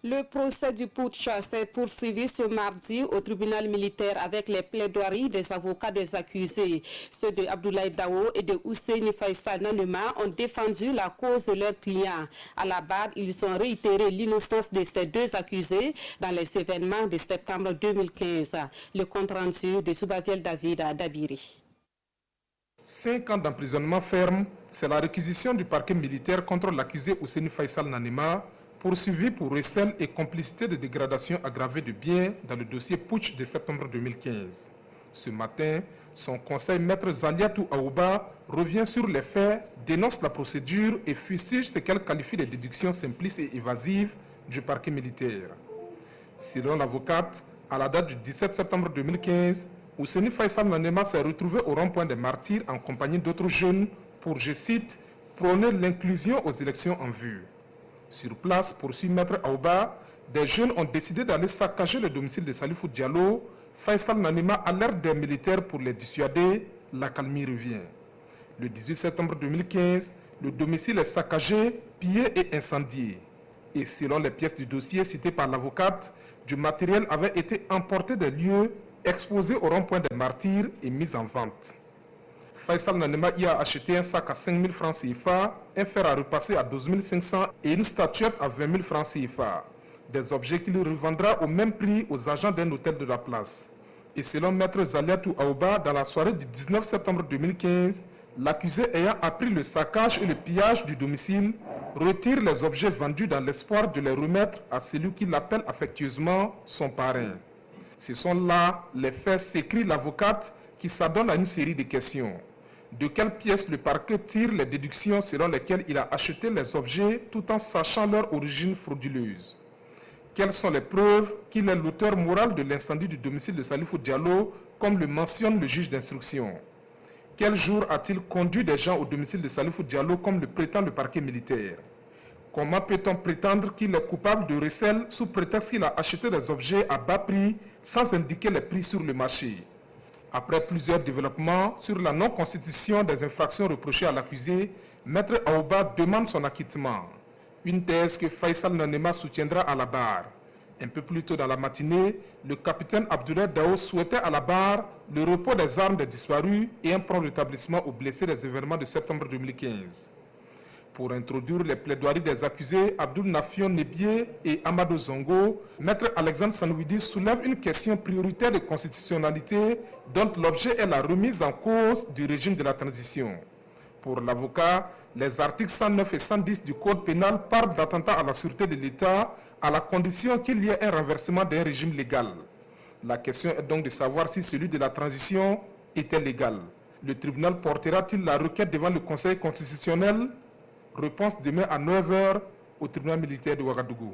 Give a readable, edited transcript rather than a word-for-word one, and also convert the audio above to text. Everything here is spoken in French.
Le procès du putsch s'est poursuivi ce mardi au tribunal militaire avec les plaidoiries des avocats des accusés. Ceux de Abdoulaye Dao et de Hussein Faisal Nanema ont défendu la cause de leurs clients. À la barre, ils ont réitéré l'innocence de ces deux accusés dans les événements de septembre 2015. Le compte-rendu de Soubaviel David Dabiri. 5 ans d'emprisonnement ferme, c'est la réquisition du parquet militaire contre l'accusé Hussein Faisal Nanema, poursuivi pour recel et complicité de dégradation aggravée de biens dans le dossier putsch de septembre 2015. Ce matin, son conseil maître Zaliatou Aouba revient sur les faits, dénonce la procédure et fustige ce qu'elle qualifie de déductions simplistes et évasives du parquet militaire. Selon l'avocate, à la date du 17 septembre 2015, Hussein Faisal Nanema s'est retrouvé au rond-point des Martyrs en compagnie d'autres jeunes pour, je cite, prôner l'inclusion aux élections en vue. Sur place, poursuit Maître Aouba, des jeunes ont décidé d'aller saccager le domicile de Salifou Diallo. Faisal Nanema alerte des militaires pour les dissuader. La calmie revient. Le 18 septembre 2015, le domicile est saccagé, pillé et incendié. Et selon les pièces du dossier citées par l'avocate, du matériel avait été emporté des lieux exposés au rond-point des Martyrs et mis en vente. Faisal Nanema y a acheté un sac à 5 000 francs CFA, un fer à repasser à 12 500 et une statuette à 20 000 francs CFA. Des objets qu'il revendra au même prix aux agents d'un hôtel de la place. Et selon Maître Zaliatou Aouba, dans la soirée du 19 septembre 2015, l'accusé ayant appris le saccage et le pillage du domicile retire les objets vendus dans l'espoir de les remettre à celui qui l'appelle affectueusement son parrain. Ce sont là les faits, s'écrit l'avocate qui s'adonne à une série de questions. De quelles pièces le parquet tire les déductions selon lesquelles il a acheté les objets tout en sachant leur origine frauduleuse? Quelles sont les preuves qu'il est l'auteur moral de l'incendie du domicile de Salifou Diallo, comme le mentionne le juge d'instruction? Quel jour a-t-il conduit des gens au domicile de Salifou Diallo comme le prétend le parquet militaire? Comment peut-on prétendre qu'il est coupable de recel sous prétexte qu'il a acheté des objets à bas prix sans indiquer les prix sur le marché? Après plusieurs développements sur la non-constitution des infractions reprochées à l'accusé, Maître Aouba demande son acquittement. Une thèse que Faisal Nanema soutiendra à la barre. Un peu plus tôt dans la matinée, le capitaine Abdoulaye Dao souhaitait à la barre le repos des armes des disparus et un prompt rétablissement aux blessés des événements de septembre 2015. Pour introduire les plaidoiries des accusés, Abdoul Nafion Nebié et Amadou Zongo, Maître Alexandre Sanoudi soulève une question prioritaire de constitutionnalité dont l'objet est la remise en cause du régime de la transition. Pour l'avocat, les articles 109 et 110 du Code pénal parlent d'attentat à la sûreté de l'État à la condition qu'il y ait un renversement d'un régime légal. La question est donc de savoir si celui de la transition était légal. Le tribunal portera-t-il la requête devant le Conseil constitutionnel? Réponse demain à 9 h au tribunal militaire de Ouagadougou.